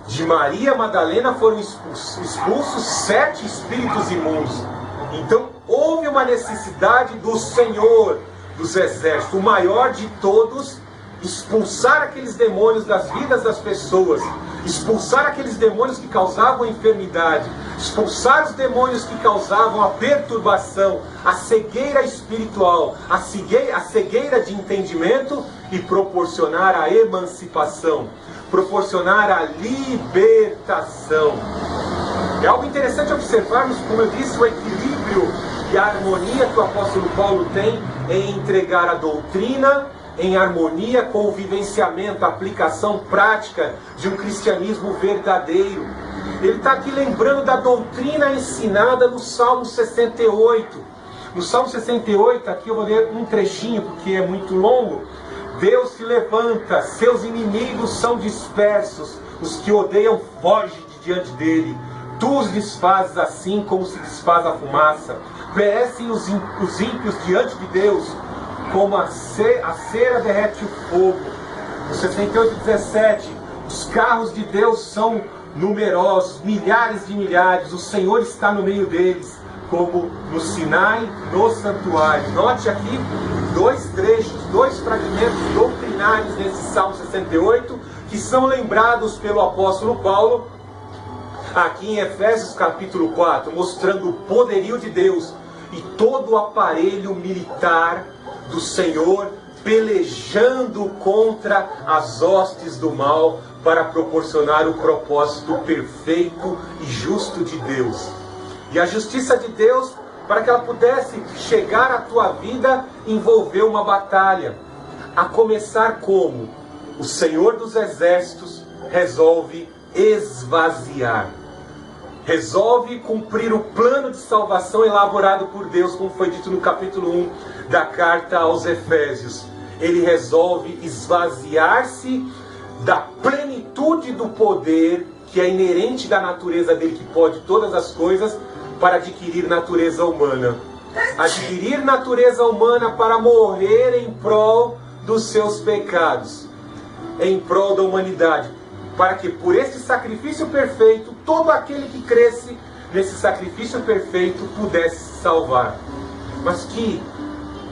De Maria Madalena foram expulsos 7 espíritos imundos. Então houve uma necessidade do Senhor dos Exércitos, o maior de todos, expulsar aqueles demônios das vidas das pessoas, expulsar aqueles demônios que causavam enfermidade, expulsar os demônios que causavam a perturbação, a cegueira espiritual, a cegueira de entendimento, e proporcionar a emancipação, proporcionar a libertação. É algo interessante observarmos, como eu disse, o equilíbrio e a harmonia que o apóstolo Paulo tem em entregar a doutrina em harmonia com o vivenciamento, a aplicação prática de um cristianismo verdadeiro. Ele está aqui lembrando da doutrina ensinada no Salmo 68. No Salmo 68, aqui eu vou ler um trechinho porque é muito longo. Deus se levanta, seus inimigos são dispersos, os que odeiam fogem de diante dele. Tu os desfazes assim como se desfaz a fumaça. Perecem os ímpios diante de Deus, como a cera derrete o fogo. No 68:17, os carros de Deus são numerosos, milhares de milhares, o Senhor está no meio deles, como no Sinai, no santuário. Note aqui 2 trechos, 2 fragmentos doutrinários nesse Salmo 68, que são lembrados pelo apóstolo Paulo, aqui em Efésios capítulo 4, mostrando o poderio de Deus e todo o aparelho militar do Senhor, pelejando contra as hostes do mal, para proporcionar o propósito perfeito e justo de Deus. E a justiça de Deus, para que ela pudesse chegar à tua vida, envolveu uma batalha. A começar como? O Senhor dos Exércitos resolve esvaziar. Resolve cumprir o plano de salvação elaborado por Deus, como foi dito no capítulo 1 da carta aos Efésios. Ele resolve esvaziar-se da plenitude do poder que é inerente da natureza dele, que pode todas as coisas, para adquirir natureza humana. Adquirir natureza humana para morrer em prol dos seus pecados, em prol da humanidade, para que por esse sacrifício perfeito, todo aquele que cresce nesse sacrifício perfeito pudesse se salvar. Mas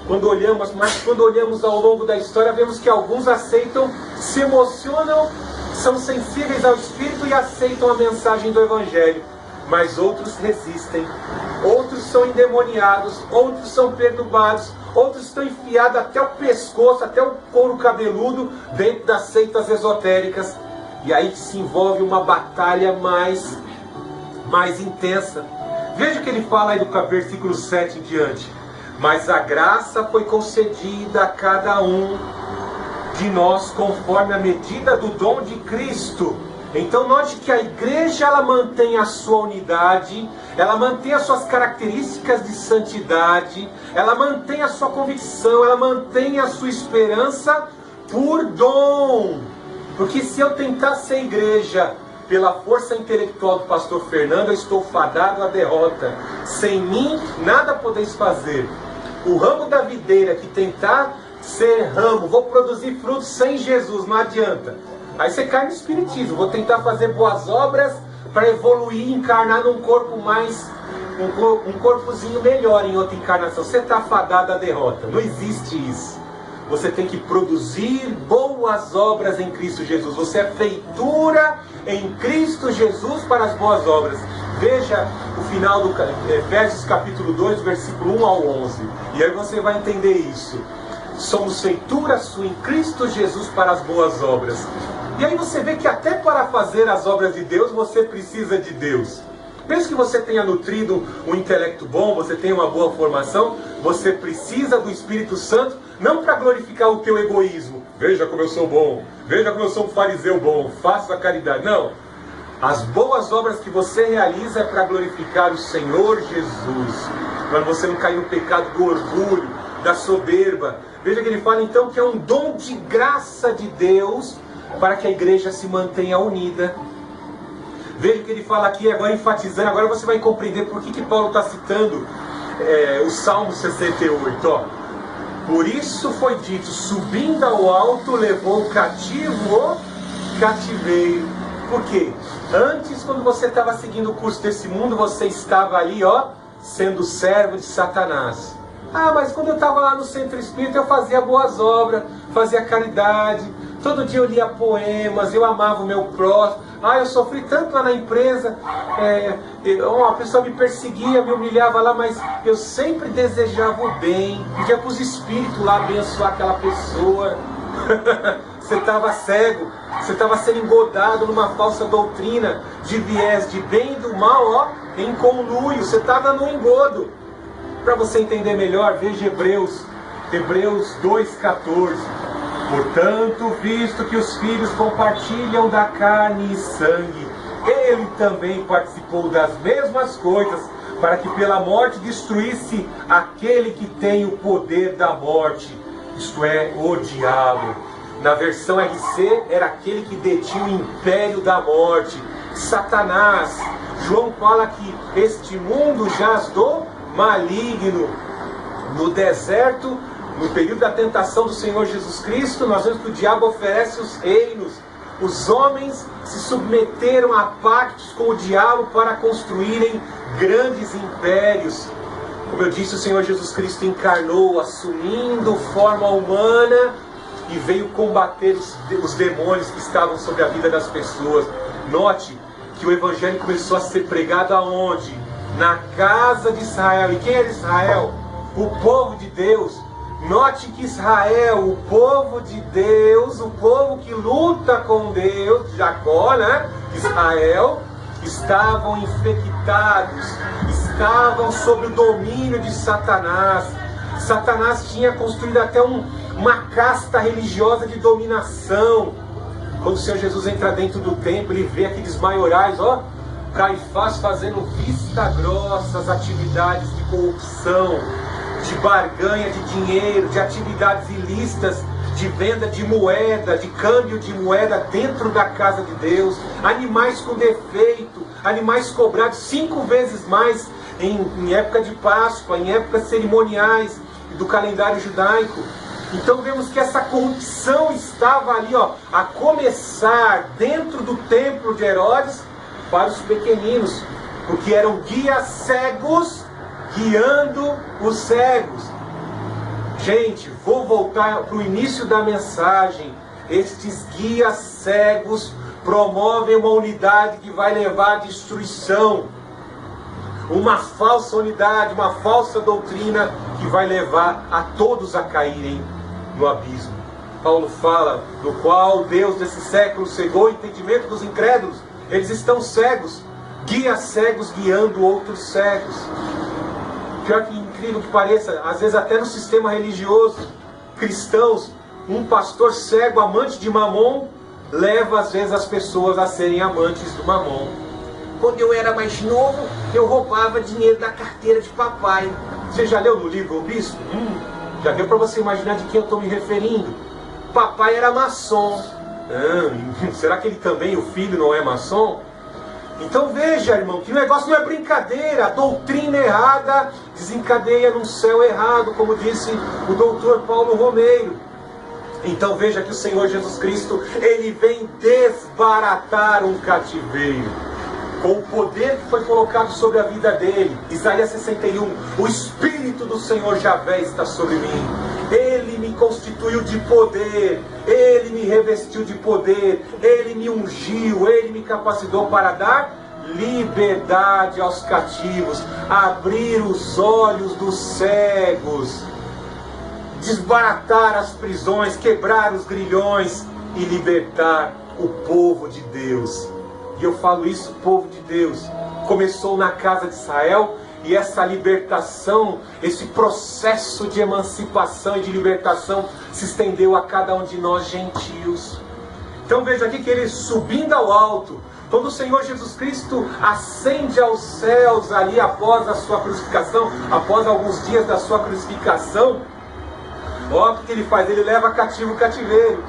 quando olhamos ao longo da história, vemos que alguns aceitam, se emocionam, são sensíveis ao Espírito e aceitam a mensagem do Evangelho. Mas outros resistem, outros são endemoniados, outros são perturbados, outros estão enfiados até o pescoço, até o couro cabeludo, dentro das seitas esotéricas. E aí se envolve uma batalha mais intensa. Veja o que ele fala aí do versículo 7 em diante. Mas a graça foi concedida a cada um de nós conforme a medida do dom de Cristo. Então note que a igreja, ela mantém a sua unidade, ela mantém as suas características de santidade, ela mantém a sua convicção, ela mantém a sua esperança por dom. Porque se eu tentar ser igreja pela força intelectual do pastor Fernando, eu estou fadado à derrota. Sem mim, nada podeis fazer. O ramo da videira que tentar ser ramo, vou produzir frutos sem Jesus, não adianta. Aí você cai no espiritismo, vou tentar fazer boas obras para evoluir, encarnar num corpo um corpozinho melhor em outra encarnação. Você está fadado à derrota, não existe isso. Você tem que produzir boas obras em Cristo Jesus. Você é feitura em Cristo Jesus para as boas obras. Veja o final do Efésios capítulo 2, versículo 1 ao 11. E aí você vai entender isso. Somos feitura sua em Cristo Jesus para as boas obras. E aí você vê que até para fazer as obras de Deus, você precisa de Deus. Mesmo que você tenha nutrido um intelecto bom, você tenha uma boa formação, você precisa do Espírito Santo, não para glorificar o teu egoísmo. Veja como eu sou bom, veja como eu sou um fariseu bom, faço a caridade. Não. As boas obras que você realiza é para glorificar o Senhor Jesus, para você não cair no pecado do orgulho, da soberba. Veja que ele fala então que é um dom de graça de Deus para que a igreja se mantenha unida. Veja que ele fala aqui, agora enfatizando, agora você vai compreender por que Paulo está citando o Salmo 68. Ó. Por isso foi dito, subindo ao alto, levou cativo o cativeiro. Por quê? Antes, quando você estava seguindo o curso desse mundo, você estava ali, sendo servo de Satanás. Ah, mas quando eu estava lá no centro espírita, eu fazia boas obras, fazia caridade, todo dia eu lia poemas, eu amava o meu próximo. Ah, eu sofri tanto lá na empresa, uma pessoa me perseguia, me humilhava lá, mas eu sempre desejava o bem, pedia para os espíritos lá abençoar aquela pessoa. Você estava cego, você estava sendo engodado numa falsa doutrina de viés de bem e do mal, em conluio, você estava no engodo. Para você entender melhor, veja Hebreus 2,14. Portanto, visto que os filhos compartilham da carne e sangue, ele também participou das mesmas coisas, para que pela morte destruísse aquele que tem o poder da morte, isto é, o diabo. Na versão RC, era aquele que detinha o império da morte, Satanás. João fala que este mundo jaz do maligno. No deserto, no período da tentação do Senhor Jesus Cristo, nós vemos que o diabo oferece os reinos. Os homens se submeteram a pactos com o diabo para construírem grandes impérios. Como eu disse, o Senhor Jesus Cristo encarnou, assumindo forma humana, e veio combater os demônios que estavam sobre a vida das pessoas. Note que o Evangelho começou a ser pregado aonde? Na casa de Israel. E quem era Israel? O povo de Deus. Note que Israel, o povo de Deus, o povo que luta com Deus, Jacó, Israel, estavam infectados, estavam sob o domínio de Satanás. Satanás tinha construído até uma casta religiosa de dominação. Quando o Senhor Jesus entra dentro do templo, ele vê aqueles maiorais, Caifás fazendo vista grossa as atividades de corrupção, de barganha de dinheiro, de atividades ilícitas, de venda de moeda, de câmbio de moeda dentro da casa de Deus, animais com defeito, animais cobrados 5 vezes mais em época de Páscoa, em épocas cerimoniais do calendário judaico. Então vemos que essa corrupção estava ali, a começar dentro do templo de Herodes para os pequeninos, porque eram guias cegos guiando os cegos. Gente, vou voltar para o início da mensagem. Estes guias cegos promovem uma unidade que vai levar à destruição. Uma falsa unidade, uma falsa doutrina que vai levar a todos a caírem no abismo. Paulo fala, do qual Deus desse século cegou o entendimento dos incrédulos. Eles estão cegos, guias cegos guiando outros cegos. Pior que incrível que pareça, às vezes até no sistema religioso, cristãos, um pastor cego, amante de Mamon, leva às vezes as pessoas a serem amantes do Mamon. Quando eu era mais novo, eu roubava dinheiro da carteira de papai. Você já leu no livro O Bispo? Já deu para você imaginar de quem eu estou me referindo? Papai era maçom. Será que ele também, o filho, não é maçom? Então veja, irmão, que o negócio não é brincadeira. A doutrina errada desencadeia num céu errado, como disse o doutor Paulo Romeiro. Então veja que o Senhor Jesus Cristo, ele vem desbaratar um cativeiro com o poder que foi colocado sobre a vida dele. Isaías 61, o Espírito do Senhor Javé está sobre mim. Ele me constituiu de poder, Ele me revestiu de poder, Ele me ungiu, Ele me capacitou para dar liberdade aos cativos, abrir os olhos dos cegos, desbaratar as prisões, quebrar os grilhões e libertar o povo de Deus. E eu falo isso, povo de Deus, começou na casa de Israel, e essa libertação, esse processo de emancipação e de libertação se estendeu a cada um de nós gentios. Então veja aqui que ele subindo ao alto, quando o Senhor Jesus Cristo ascende aos céus ali após a sua crucificação, após alguns dias da sua crucificação, olha o que ele faz, ele leva cativo o cativeiro.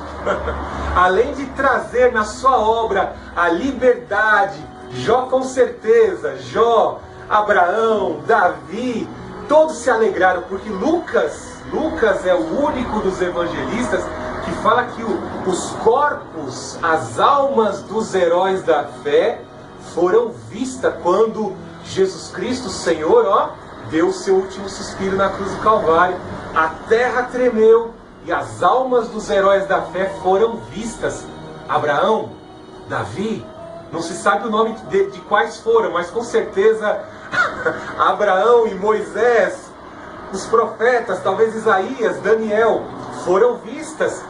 Além de trazer na sua obra a liberdade, Jó com certeza, Jó, Abraão, Davi, todos se alegraram, porque Lucas é o único dos evangelistas que fala que os corpos, as almas dos heróis da fé foram vistas quando Jesus Cristo, Senhor, deu o seu último suspiro na cruz do Calvário. A terra tremeu e as almas dos heróis da fé foram vistas. Abraão, Davi, não se sabe o nome de quais foram, mas com certeza Abraão e Moisés, os profetas, talvez Isaías, Daniel, foram vistas.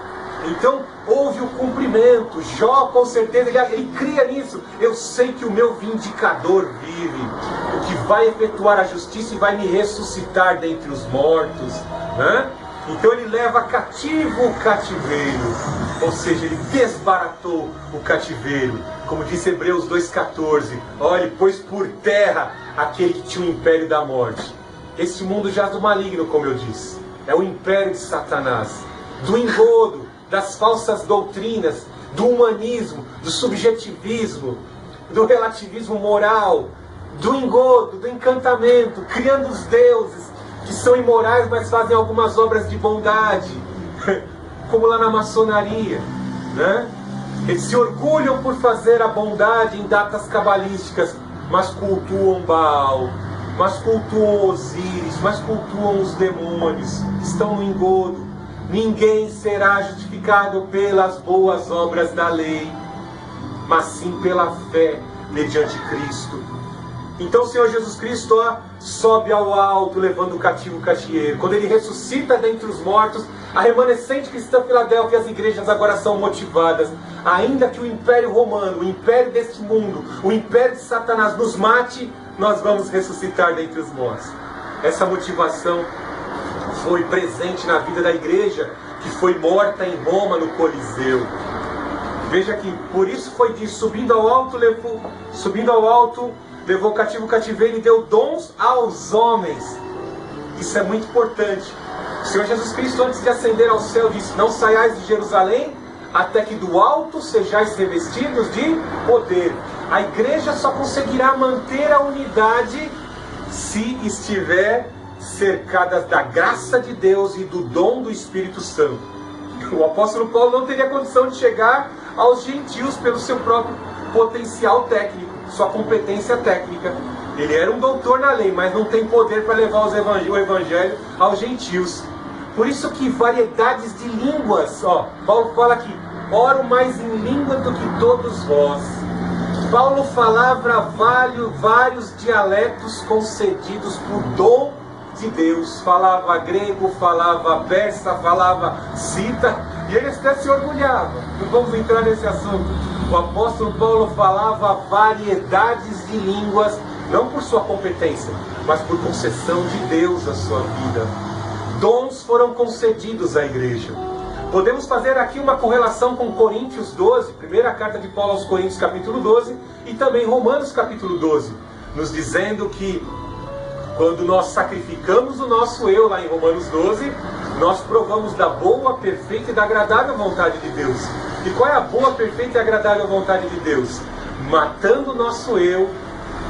Então houve o cumprimento. Jó, com certeza, ele cria nisso. Eu sei que o meu vindicador vive, o que vai efetuar a justiça e vai me ressuscitar dentre os mortos, né? Então ele leva cativo o cativeiro, ou seja, ele desbaratou o cativeiro. Como diz Hebreus 2,14, olhe, pôs por terra aquele que tinha o império da morte. Esse mundo jaz do maligno, como eu disse. É o império de Satanás, do engodo, das falsas doutrinas, do humanismo, do subjetivismo, do relativismo moral, do engodo, do encantamento, criando os deuses que são imorais, mas fazem algumas obras de bondade, como lá na maçonaria, né? Eles se orgulham por fazer a bondade em datas cabalísticas, mas cultuam Baal, mas cultuam Osíris, mas cultuam os demônios, estão no engodo. Ninguém será justificado pelas boas obras da lei, mas sim pela fé mediante Cristo. Então o Senhor Jesus Cristo sobe ao alto, levando o cativo o catieiro. Quando ele ressuscita dentre os mortos, a remanescente cristã Filadélfia e as igrejas agora são motivadas. Ainda que o Império Romano, o império deste mundo, o império de Satanás nos mate, nós vamos ressuscitar dentre os mortos. Essa motivação foi presente na vida da igreja, que foi morta em Roma, no Coliseu. Veja que por isso foi dito, subindo ao alto, levou cativo o cativeiro e deu dons aos homens. Isso é muito importante. O Senhor Jesus Cristo, antes de ascender ao céu, disse: não saiais de Jerusalém, até que do alto sejais revestidos de poder. A igreja só conseguirá manter a unidade se estiver cercadas da graça de Deus e do dom do Espírito Santo. O apóstolo Paulo não teria condição de chegar aos gentios pelo seu próprio potencial técnico, sua competência técnica. Ele era um doutor na lei, mas não tem poder para levar o evangelho aos gentios. Por isso que variedades de línguas, Paulo fala aqui, oro mais em língua do que todos vós. Paulo falava vários dialetos concedidos por dom de Deus. Falava grego, falava persa, falava cita, e ele até se orgulhava. Não vamos entrar nesse assunto. O apóstolo Paulo falava variedades de línguas, não por sua competência, mas por concessão de Deus à sua vida. Dons foram concedidos à igreja. Podemos fazer aqui uma correlação com Coríntios 12, primeira carta de Paulo aos Coríntios, capítulo 12, e também Romanos, capítulo 12, nos dizendo que quando nós sacrificamos o nosso eu, lá em Romanos 12, nós provamos da boa, perfeita e da agradável vontade de Deus. E qual é a boa, perfeita e agradável vontade de Deus? Matando o nosso eu,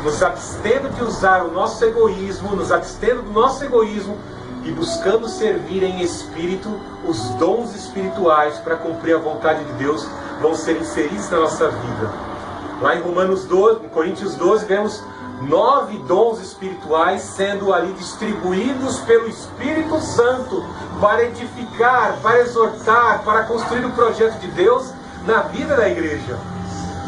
nos abstendo de usar o nosso egoísmo, nos abstendo do nosso egoísmo e buscando servir em espírito. Os dons espirituais para cumprir a vontade de Deus vão ser inseridos na nossa vida. Lá em Romanos 12, em Coríntios 12, vemos 9 dons espirituais sendo ali distribuídos pelo Espírito Santo para edificar, para exortar, para construir o projeto de Deus na vida da igreja.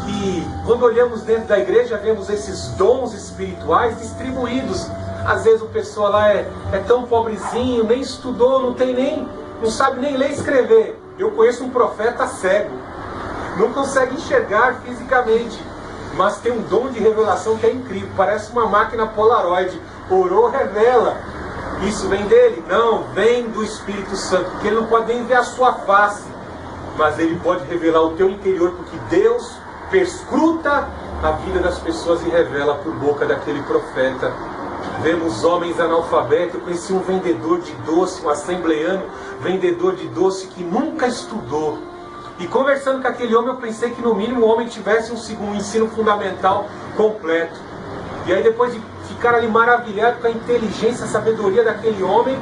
E quando olhamos dentro da igreja, vemos esses dons espirituais distribuídos. Às vezes o pessoal lá é tão pobrezinho, nem estudou, não sabe nem ler e escrever. Eu conheço um profeta cego, não consegue enxergar fisicamente, mas tem um dom de revelação que é incrível, parece uma máquina Polaroid. Orou, revela. Isso vem dele? Não, vem do Espírito Santo, porque ele não pode nem ver a sua face, mas ele pode revelar o teu interior, porque Deus perscruta a vida das pessoas e revela por boca daquele profeta. Vemos homens analfabetos. Eu conheci um vendedor de doce, um assembleano, vendedor de doce que nunca estudou. E conversando com aquele homem, eu pensei que no mínimo o homem tivesse um ensino fundamental completo. E aí, depois de ficar ali maravilhado com a inteligência, a sabedoria daquele homem,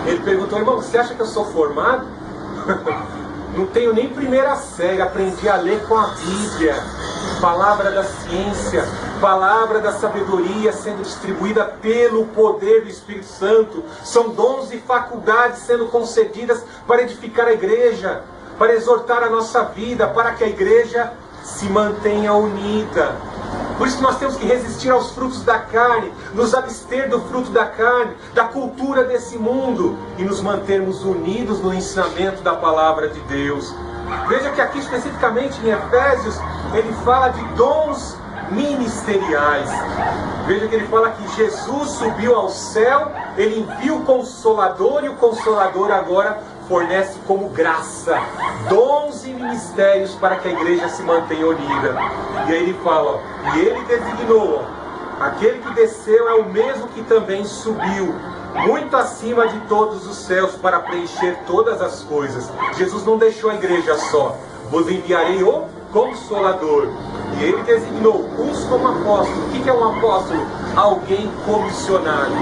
ele perguntou: irmão, você acha que eu sou formado? Não tenho nem primeira série, aprendi a ler com a Bíblia. Palavra da ciência, palavra da sabedoria sendo distribuída pelo poder do Espírito Santo. São dons e faculdades sendo concedidas para edificar a igreja, para exortar a nossa vida, para que a igreja se mantenha unida. Por isso que nós temos que resistir aos frutos da carne, nos abster do fruto da carne, da cultura desse mundo e nos mantermos unidos no ensinamento da palavra de Deus. Veja que aqui especificamente em Efésios, ele fala de dons ministeriais. Veja que ele fala que Jesus subiu ao céu, ele envia o Consolador e o Consolador agora fornece como graça dons e ministérios para que a igreja se mantenha unida. E aí ele fala, ó, e ele designou, ó, aquele que desceu é o mesmo que também subiu muito acima de todos os céus para preencher todas as coisas. Jesus não deixou a igreja só. Vos enviarei o Consolador. E ele designou uns como apóstolos. O que é um apóstolo? Alguém comissionado.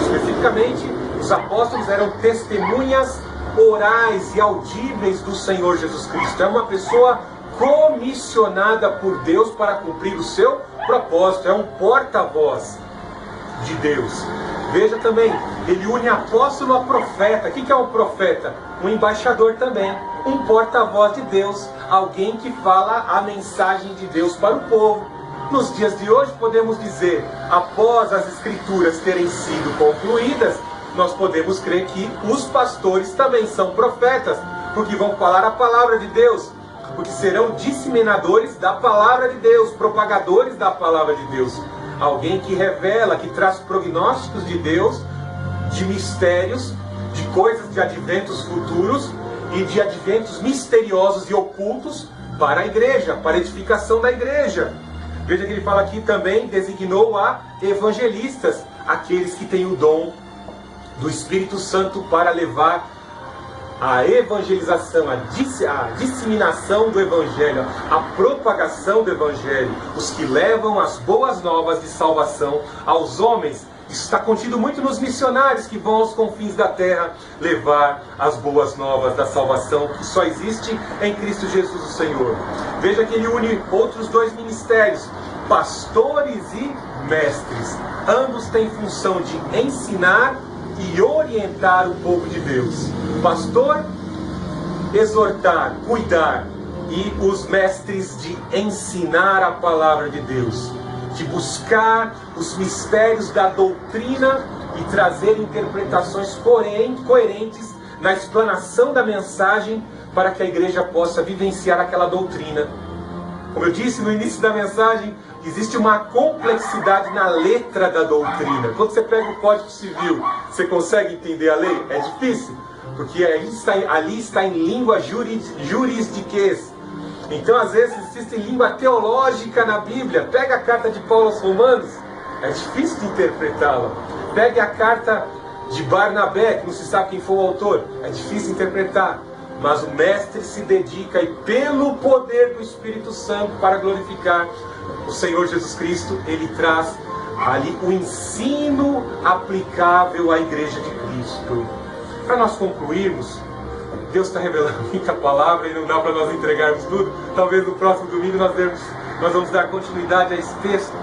Especificamente, os apóstolos eram testemunhas orais e audíveis do Senhor Jesus Cristo. É uma pessoa comissionada por Deus para cumprir o seu propósito. É um porta-voz de Deus. Veja também, ele une apóstolo a profeta. O que é um profeta? Um embaixador também, um porta-voz de Deus, alguém que fala a mensagem de Deus para o povo. Nos dias de hoje podemos dizer, após as escrituras terem sido concluídas, nós podemos crer que os pastores também são profetas, porque vão falar a palavra de Deus, porque serão disseminadores da palavra de Deus, propagadores da palavra de Deus. Alguém que revela, que traz prognósticos de Deus, de mistérios, de coisas, de adventos futuros e de adventos misteriosos e ocultos para a igreja, para a edificação da igreja. Veja que ele fala aqui também, designou a evangelistas, aqueles que têm o dom do Espírito Santo para levar a evangelização, a disseminação do Evangelho, a propagação do Evangelho, os que levam as boas novas de salvação aos homens. Isso está contido muito nos missionários que vão aos confins da terra levar as boas novas da salvação que só existe em Cristo Jesus o Senhor. Veja que ele une outros dois ministérios, pastores e mestres. Ambos têm função de ensinar e orientar o povo de Deus. Pastor, exortar, cuidar, e os mestres de ensinar a palavra de Deus, de buscar os mistérios da doutrina e trazer interpretações coerentes na explanação da mensagem para que a igreja possa vivenciar aquela doutrina. Como eu disse no início da mensagem, existe uma complexidade na letra da doutrina. Quando você pega o Código Civil, você consegue entender a lei? É difícil, porque ali está em língua jurisdiquês. Então, às vezes, existe língua teológica na Bíblia. Pega a carta de Paulo aos Romanos, é difícil de interpretá-la. Pegue a carta de Barnabé, que não se sabe quem foi o autor, é difícil de interpretar. Mas o mestre se dedica, e pelo poder do Espírito Santo, para glorificar o Senhor Jesus Cristo, ele traz ali o ensino aplicável à igreja de Cristo. Para nós concluirmos, Deus está revelando muita palavra e não dá para nós entregarmos tudo. Talvez no próximo domingo nós vamos dar continuidade a esse texto.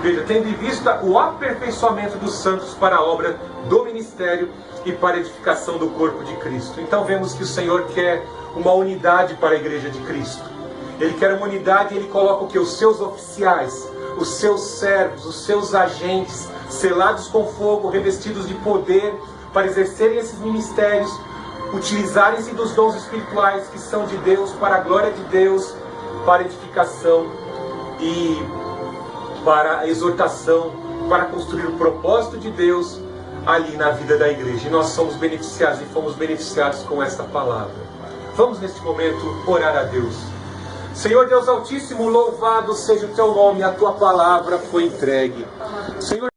Veja, tendo em vista o aperfeiçoamento dos santos para a obra do ministério e para a edificação do corpo de Cristo. Então vemos que o Senhor quer uma unidade para a igreja de Cristo. Ele quer uma unidade e ele coloca o que? Os seus oficiais, os seus servos, os seus agentes, selados com fogo, revestidos de poder, para exercerem esses ministérios, utilizarem-se dos dons espirituais que são de Deus, para a glória de Deus, para a edificação e para a exortação, para construir o propósito de Deus ali na vida da igreja. E nós somos beneficiados e fomos beneficiados com esta palavra. Vamos neste momento orar a Deus. Senhor Deus Altíssimo, louvado seja o teu nome, a tua palavra foi entregue. Senhor